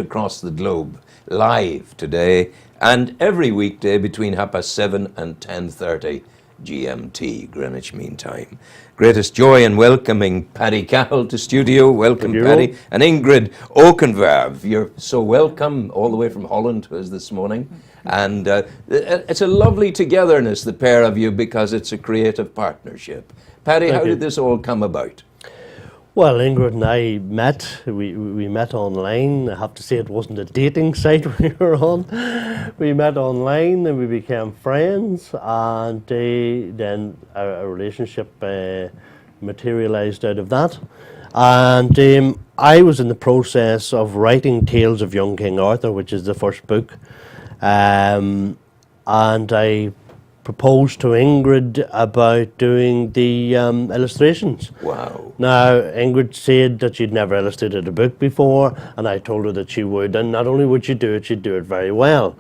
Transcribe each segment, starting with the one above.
across the globe, live today and every weekday between 7:30 and 10:30 GMT, Greenwich Mean Time. Greatest joy in welcoming Paddy Cahill to studio. Welcome, Paddy. And Ingrid Okenverv. You're so welcome all the way from Holland to us this morning. And it's a lovely togetherness, the pair of you, because it's a creative partnership. Paddy, how did this all come about? Well, Ingrid and I met. We met online. I have to say it wasn't a dating site we were on. We met online and we became friends, and then a relationship materialised out of that. And I was in the process of writing Tales of Young King Arthur, which is the first book, and I proposed to Ingrid about doing the illustrations. Wow. Now, Ingrid said that she'd never illustrated a book before, and I told her that she would, and not only would she do it, she'd do it very well,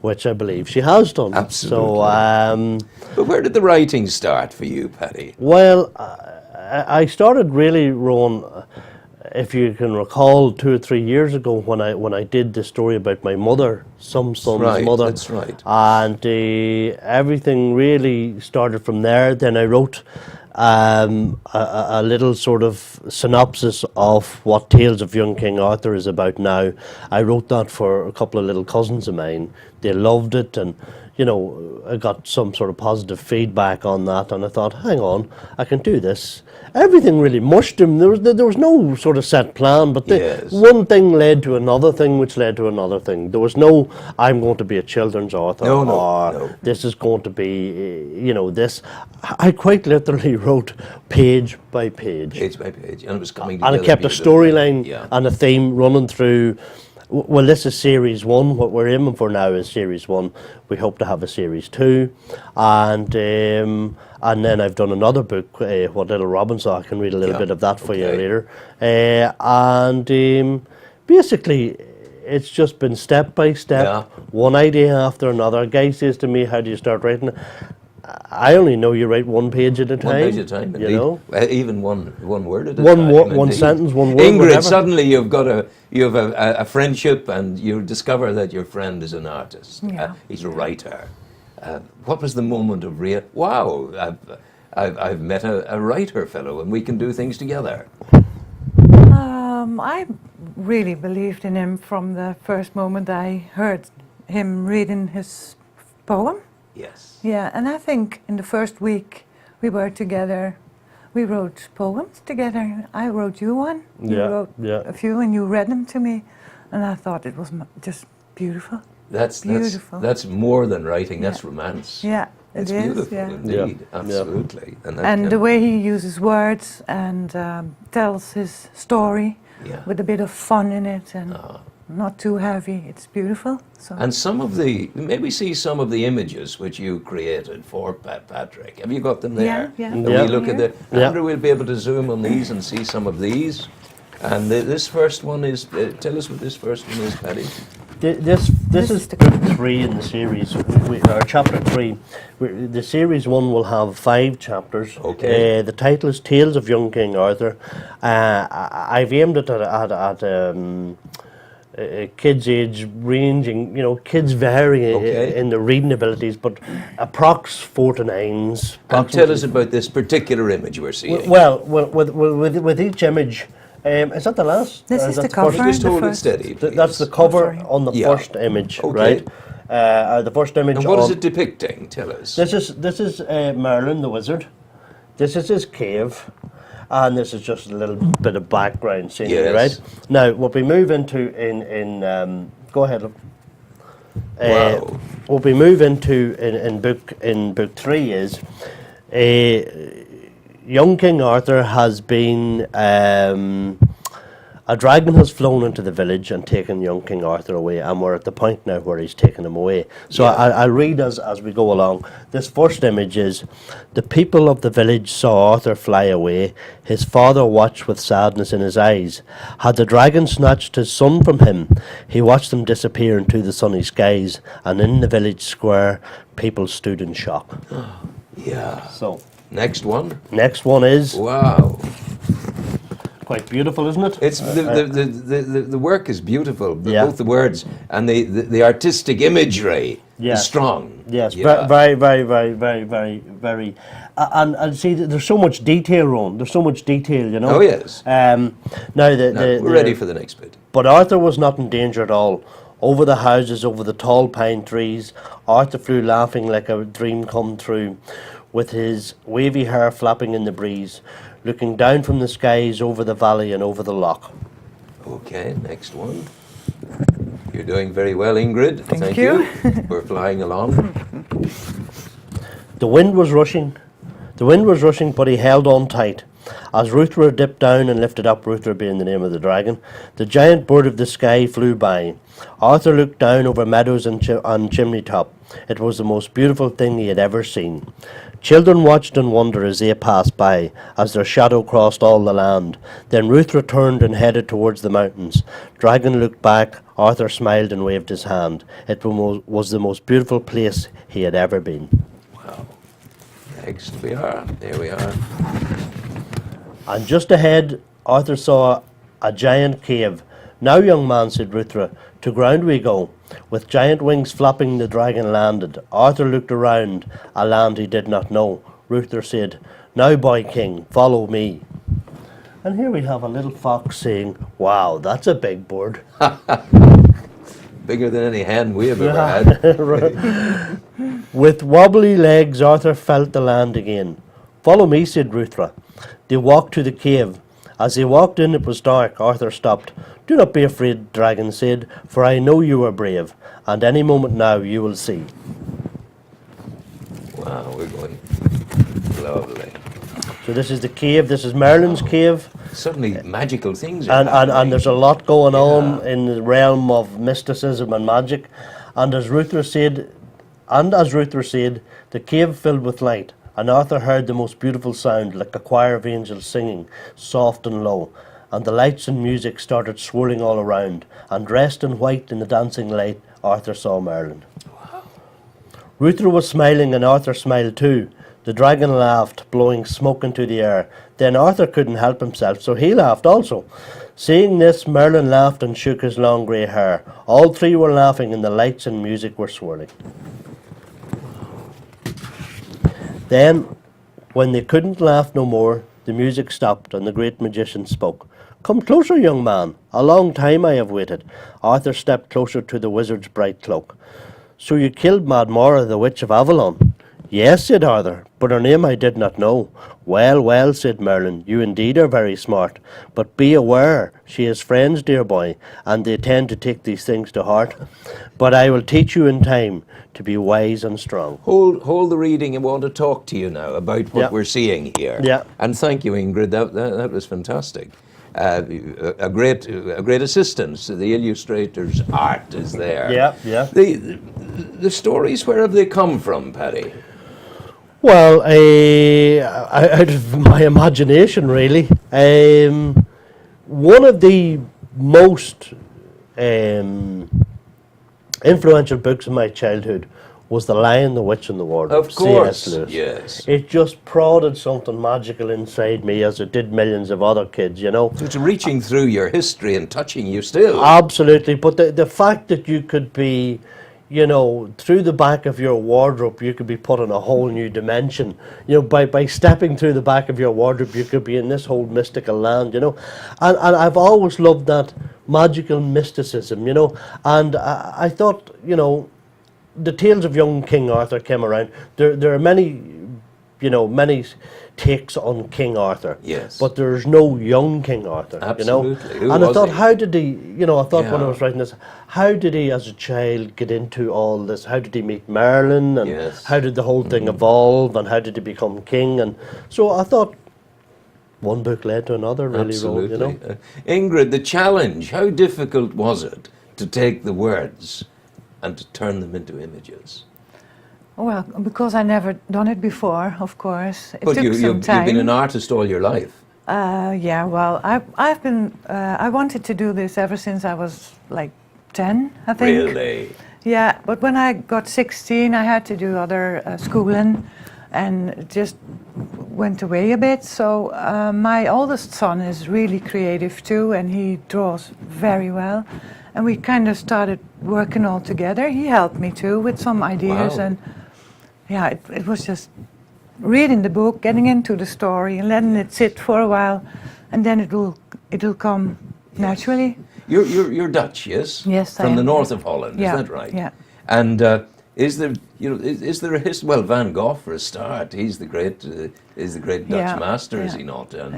which I believe she has done. Absolutely. So, but where did the writing start for you, Paddy? Well, I started really, Ron, if you can recall, 2 or 3 years ago when I did the story about my mother, some son's mother. That's right. And everything really started from there. Then I wrote a little sort of synopsis of what Tales of Young King Arthur is about now. I wrote that for a couple of little cousins of mine. They loved it, and you know, I got some sort of positive feedback on that, and I thought, hang on, I can do this. Everything really mushed him. There was no sort of set plan, but one thing led to another thing, which led to another thing. There was no, I'm going to be a children's author, or this is going to be, you know, this. I quite literally wrote page by page. Page by page, and it was coming together. And I kept a storyline and a theme running through. Well, this is series 1. What we're aiming for now is series 1. We hope to have a series 2, and then I've done another book, What Little Robin Saw. I can read a little bit of that for you later. And basically, it's just been step by step, one idea after another. A guy says to me, "How do you start writing?" I only know you write one page at a time. One page at a time, indeed. You know? Even one word at a time. One sentence, one word. Ingrid, whatever. suddenly you have a friendship, and you discover that your friend is an artist. Yeah. He's a writer. What was the moment of wow, I've met a writer fellow, and we can do things together? I really believed in him from the first moment I heard him reading his poem. Yes. Yeah, and I think in the first week we were together, we wrote poems together. I wrote you one, you wrote a few, and you read them to me, and I thought it was just beautiful. That's beautiful. That's more than writing. That's romance. Yeah, it's it is. Beautiful, Yeah, indeed, absolutely. And the way he uses words and tells his story with a bit of fun in it, and not too heavy. It's beautiful. So. And maybe see some of the images which you created for Patrick. Have you got them there? Yeah. Can we look at Andrew, we'll be able to zoom on these and see some of these. And this first one is, tell us what this first one is, Paddy. This is book 3 in the series, or chapter 3. The series 1 will have 5 chapters. Okay. The title is Tales of Young King Arthur. I've aimed it at kids' age ranging, you know, kids vary in their reading abilities, but approx 4 to 9s. And tell us about this particular image we're seeing. Well, with each image, is that the last? This is the cover. Just hold it steady, please. That's the cover on the first image, right? The first image. And what is it depicting? Tell us. This is Merlin the wizard. This is his cave. And this is just a little bit of background scenery, right? Now, what we move into go ahead. Wow. What we move into in book 3 is young King Arthur has been a dragon has flown into the village and taken young King Arthur away, and we're at the point now where he's taken him away. So I'll read as we go along. This first image is, the people of the village saw Arthur fly away. His father watched with sadness in his eyes. Had the dragon snatched his son from him, he watched them disappear into the sunny skies, and in the village square, people stood in shock. Yeah. So, next one? Next one is... Wow. quite beautiful, isn't it? It's the work is beautiful, Yeah. both the words and the artistic imagery Yes. is strong. Yes, Yeah. very, very, very, very, very, very. And see, there's so much detail, Ron. There's so much detail, you know. Oh, yes. Now We're ready for the next bit. But Arthur was not in danger at all. Over the houses, over the tall pine trees, Arthur flew laughing like a dream come true, with his wavy hair flapping in the breeze, looking down from the skies over the valley and over the loch. Okay, next one. You're doing very well, Ingrid. Thank you. We're flying along. The wind was rushing. The wind was rushing, but he held on tight. As Ruthra dipped down and lifted up, Ruthra being the name of the dragon, the giant bird of the sky flew by. Arthur looked down over meadows and chimney top. It was the most beautiful thing he had ever seen. Children watched in wonder as they passed by, as their shadow crossed all the land. Then Ruthra turned and headed towards the mountains. Dragon looked back. Arthur smiled and waved his hand. It was the most beautiful place he had ever been. Wow. Next we are. There we are. And just ahead, Arthur saw a giant cave. Now, young man, said Ruthra, to ground we go. With giant wings flapping, the dragon landed. Arthur looked around, a land he did not know. Ruthra said, now, boy king, follow me. And here we have a little fox saying, wow, that's a big bird. Bigger than any hen we have ever had. With wobbly legs, Arthur felt the land again. Follow me, said Ruthra. They walked to the cave. As they walked in, it was dark. Arthur stopped. Do not be afraid, Dragon said, for I know you are brave, and any moment now you will see. Wow, we're going lovely. So this is the cave. This is Merlin's cave. Suddenly magical things are And happening. there's a lot going on in the realm of mysticism and magic. And as Ruthra said, the cave filled with light. And Arthur heard the most beautiful sound, like a choir of angels singing, soft and low. And the lights and music started swirling all around. And dressed in white in the dancing light, Arthur saw Merlin. Wow. Ruthra was smiling, and Arthur smiled too. The dragon laughed, blowing smoke into the air. Then Arthur couldn't help himself, so he laughed also. Seeing this, Merlin laughed and shook his long grey hair. All three were laughing, and the lights and music were swirling. Then, when they couldn't laugh no more, the music stopped and the great magician spoke. Come closer, young man. A long time I have waited. Arthur stepped closer to the wizard's bright cloak. So you killed Mad Mora, the witch of Avalon? Yes, said Arthur, but her name I did not know. Well, well, said Merlin, you indeed are very smart. But be aware, she has friends, dear boy, and they tend to take these things to heart. But I will teach you in time to be wise and strong. Hold the reading. I want to talk to you now about what we're seeing here. Yeah. And thank you, Ingrid. That was fantastic. A great assistance. The illustrator's art is there. Yeah, yeah. The stories, where have they come from, Paddy? Well, out of my imagination, really. One of the most influential books of my childhood was The Lion, the Witch and the Wardrobe. Of course, C.S. Lewis. yes. It just prodded something magical inside me, as it did millions of other kids, you know. So it's reaching through your history and touching you still. Absolutely, but the fact that you could be, you know, through the back of your wardrobe, you could be put in a whole new dimension. You know, by stepping through the back of your wardrobe, you could be in this whole mystical land, you know. And I've always loved that magical mysticism, you know. And I thought, you know, the tales of young King Arthur came around. There are many, you know, many takes on King Arthur. Yes. But there's no young King Arthur, Absolutely. you Who know. And I was thought, he? how did he, you know, I thought when I Yeah. was writing this, how did he as a child get into all this? How did he meet Merlin? And Yes. how did the whole thing evolve? And how did he become king? And so I thought one book led to another, really, Absolutely. you know. Ingrid, the challenge, how difficult was it to take the words and to turn them into images? Well, because I never done it before, of course. It But took some you've time. been an artist all your life. Yeah, well, I've been. I wanted to do this ever since I was like 10, I think. Really? Yeah, but when I got 16, I had to do other schooling, and just went away a bit. So my oldest son is really creative too, and he draws very well. And we kind of started working all together. He helped me too with some ideas, Wow. and yeah, it was just reading the book, getting into the story, and letting it sit for a while, and then it'll come naturally. You're Dutch, yes? Yes, I From the am. north of Holland, Yeah, is that right? yeah. And is there, is there a history? Well, Van Gogh for a start. He's the great Dutch Yeah, master, is yeah, he not? And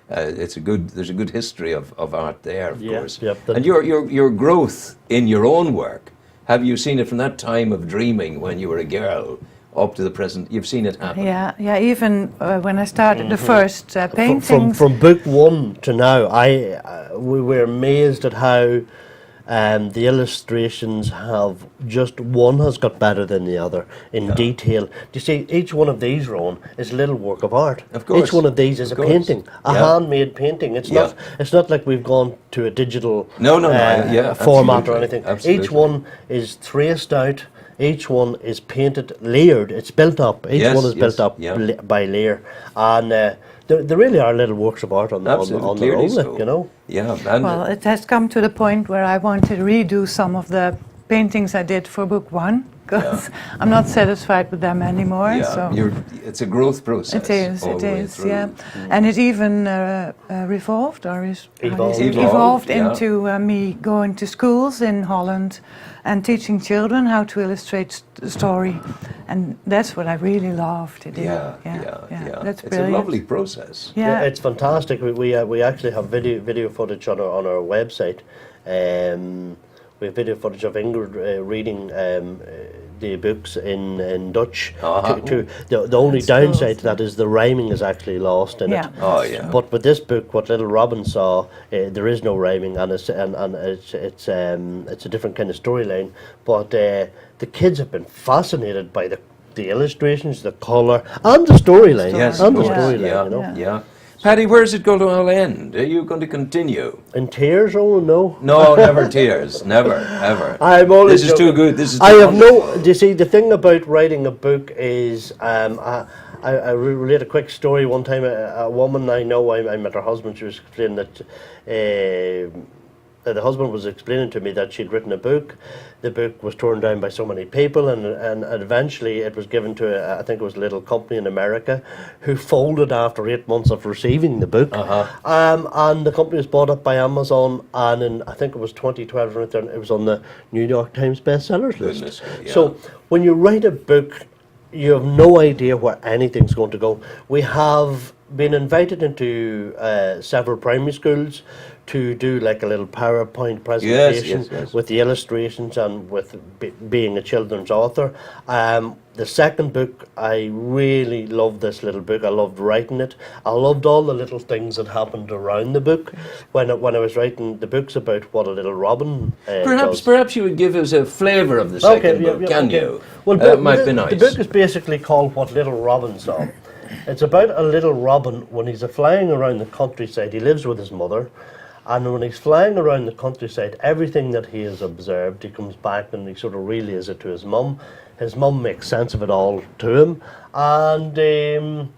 yeah. there's a good history of art there, of Yeah, course. yep, And your growth in your own work, have you seen it from that time of dreaming when you were a girl up to the present? You've seen it happen. Yeah. Even when I started the first paintings. From book one to now, we were amazed at how the illustrations has got better than the other in detail. Do you see, each one of these, Rowan, is a little work of art. Of course. Each one of these is Of a course. painting, a Yeah. handmade painting. It's Yeah. not like we've gone to a digital No, yeah, format or absolutely, anything. absolutely. Each one is traced out. Each one is painted, layered. It's built up. Each Yes, one is built yes, up yeah. by layer, and they really are little works of art on their Absolutely, own, clearly like, so. you know. Yeah. And Well, it has come to the point where I want to redo some of the paintings I did for book one, because I'm not satisfied with them anymore. yeah, So it's a growth process. it is, all it the way is, through. yeah. And it even revolved, or is how do you say, Evolved, evolved yeah. into me going to schools in Holland and teaching children how to illustrate the story, and that's what I really love to do. Yeah. That's It's brilliant. a lovely process. Yeah, It's fantastic. We actually have video footage on our website. We have video footage of Ingrid reading the books in Dutch. Uh-huh. The only That's cool. downside to that is the rhyming is actually lost in Yeah. it. Oh yeah. But with this book, what Little Robin Saw, there is no rhyming, and it's a different kind of storyline. But the kids have been fascinated by the illustrations, the colour, and the storyline. Yes, and of the course. storyline. Yeah, You know, yeah. Paddy, where's it going to all end? Are you going to continue? in tears. Oh no. No, never tears. Never, ever. I'm only This is too joking. good. This is too I have wonderful. do you see, the thing about writing a book is, I relate a quick story. One time, a woman I know, I met her husband. She was explaining that the husband was explaining to me that she'd written a book. The book was torn down by so many people, and eventually it was given to I think it was a little company in America, who folded after 8 months of receiving the book. And the company was bought up by Amazon, and in I think it was 2012, it was on the New York Times bestsellers list. Goodness me, yeah. So when you write a book, you have no idea where anything's going to go. We have been invited into several primary schools to do like a little PowerPoint presentation yes. with the illustrations and with being a children's author. The second book, I really loved this little book. I loved writing it. I loved all the little things that happened around the book. When I was writing the books about what a little robin does. Perhaps you would give us a flavour of the second book, can you? Well, That might be nice. The book is basically called What Little Robin Saw. It's about a little robin when he's flying around the countryside. He lives with his mother, and when he's flying around the countryside, everything that he has observed, he comes back and he sort of relays it to his mum. His mum makes sense of it all to him, and the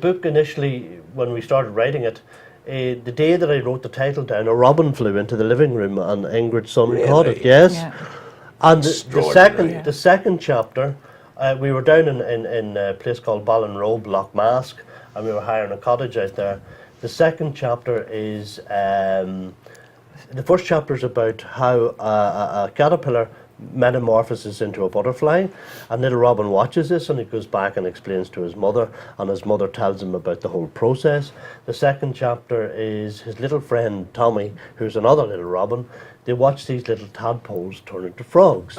book initially, when we started writing it, the day that I wrote the title down, a robin flew into the living room, and Ingrid's son caught it. Really? Yes. Yeah. And the Extraordinary. second chapter, we were down in a place called Ballinrobe, Loch Mask, and we were hiring a cottage out there. The second chapter is, the first chapter is about how a caterpillar metamorphoses into a butterfly, and little Robin watches this, and he goes back and explains to his mother, and his mother tells him about the whole process. The second chapter is his little friend Tommy, who's another little robin. They watch these little tadpoles turn into frogs.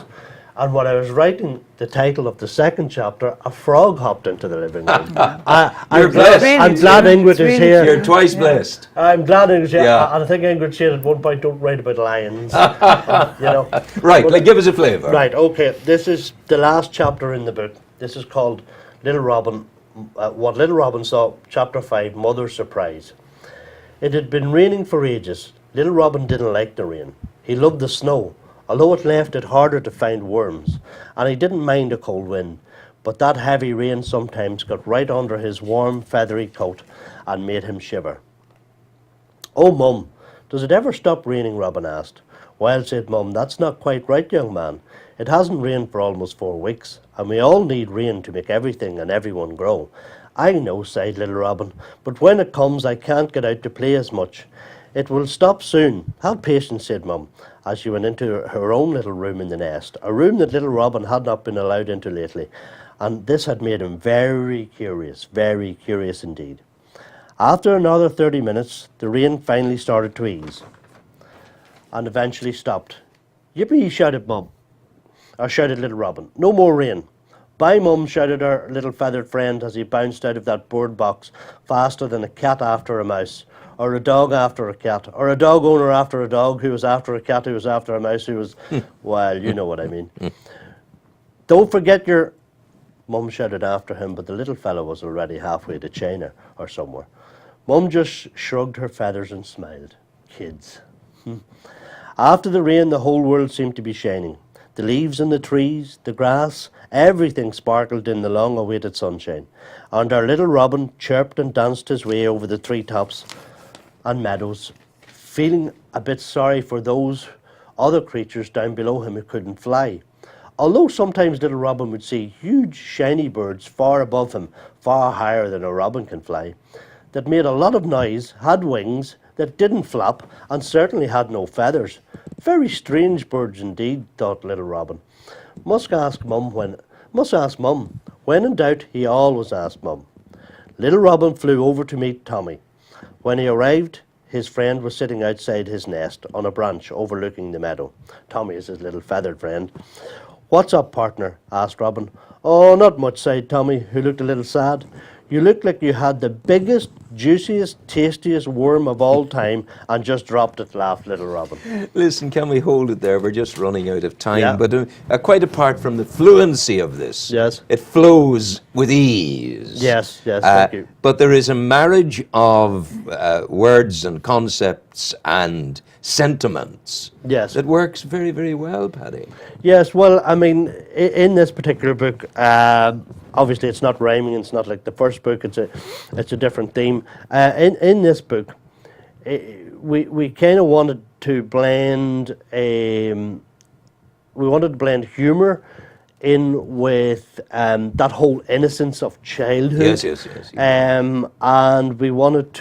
And when I was writing the title of the second chapter, a frog hopped into the living room. You're blessed. I'm glad Ingrid is Really here. You're twice blessed. I'm glad Ingrid's here. Yeah. And I think Ingrid said at one point, don't write about lions. You know. Right, like give us a flavour. Right, okay. This is the last chapter in the book. This is called Little Robin, What Little Robin Saw, Chapter 5, Mother's Surprise. It had been raining for ages. Little Robin didn't like the rain. He loved the snow, although it left it harder to find worms, and he didn't mind a cold wind. but that heavy rain sometimes got right under his warm, feathery coat and made him shiver. "Oh, Mum, does it ever stop raining?" Robin asked. "Well," said Mum, "that's not quite right, young man. It hasn't rained for almost 4 weeks, and we all need rain to make everything and everyone grow." "I know," sighed little Robin, "but when it comes I can't get out to play as much. It will stop soon. Have patience," said Mum, as she went into her own little room in the nest, a room that little Robin had not been allowed into lately, and this had made him very curious indeed. After another 30 minutes, the rain finally started to ease, and eventually stopped. "Yippee!" shouted little Robin. "No more rain." "Bye, Mum," shouted her little feathered friend as he bounced out of that bird box faster than a cat after a mouse, or a dog after a cat, or a dog owner after a dog who was after a cat who was after a mouse who was, well, you know what I mean. "Don't forget your—" Mum shouted after him, but the little fellow was already halfway to China or somewhere. Mum just shrugged her feathers and smiled. Kids. After the rain, the whole world seemed to be shining. The leaves in the trees, the grass, everything sparkled in the long-awaited sunshine, and our little Robin chirped and danced his way over the treetops and meadows, feeling a bit sorry for those other creatures down below him who couldn't fly. Although sometimes little Robin would see huge shiny birds far above him, far higher than a robin can fly, that made a lot of noise, had wings, that didn't flap, and certainly had no feathers. Very strange birds indeed, thought little Robin. Must ask Mum. When in doubt, he always asked Mum. Little Robin flew over to meet Tommy. When he arrived, his friend was sitting outside his nest on a branch overlooking the meadow. Tommy is his little feathered friend. "What's up, partner?" asked Robin. "Oh, not much," sighed Tommy, who looked a little sad. "You look like you had the biggest, juiciest, tastiest worm of all time and just dropped it," laughed little Robin. Listen, can we hold it there? We're just running out of time. Yeah. But quite apart from the fluency of this, Yes. it flows with ease. Yes, thank you. But there is a marriage of words and concepts and sentiments Yes. that works very, very well, Paddy. Yes, well, I mean, in this particular book, obviously it's not rhyming, it's not like the first book, it's a different theme. In this book, we kind of wanted to blend humour in with that whole innocence of childhood. Yes. And we wanted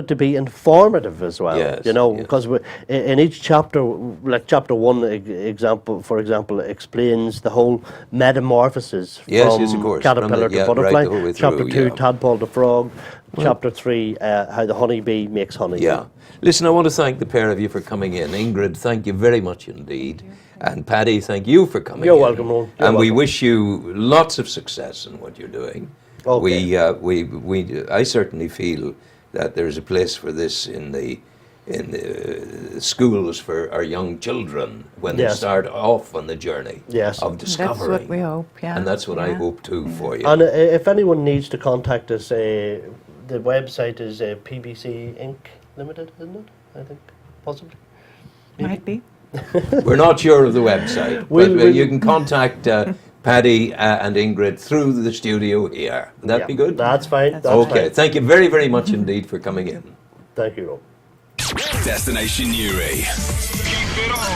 to be informative as well, Yes, because in each chapter, like chapter 1, for example, explains the whole metamorphosis of course. caterpillar to butterfly. Right, the whole way Chapter through, 2, yeah. tadpole to frog. Chapter 3, how the honeybee makes honey. Yeah. Listen, I want to thank the pair of you for coming in. Ingrid, thank you very much indeed. And Paddy, thank you for coming You're in. welcome, Ron. And we wish you lots of success in what you're doing. Okay. I certainly feel that there's a place for this in the schools for our young children when they start off on the journey of discovering. That's what we hope, yeah. And that's what I hope too for you. And if anyone needs to contact us, the website is PBC Inc. Limited, isn't it? I think, possibly. Maybe. Might be. We're not sure of the website, but you can contact Paddy and Ingrid through the studio here. Would that be good? That's fine. That's okay. fine. Thank you very, very much indeed for coming in. Thank you, Rob. Destination Newry.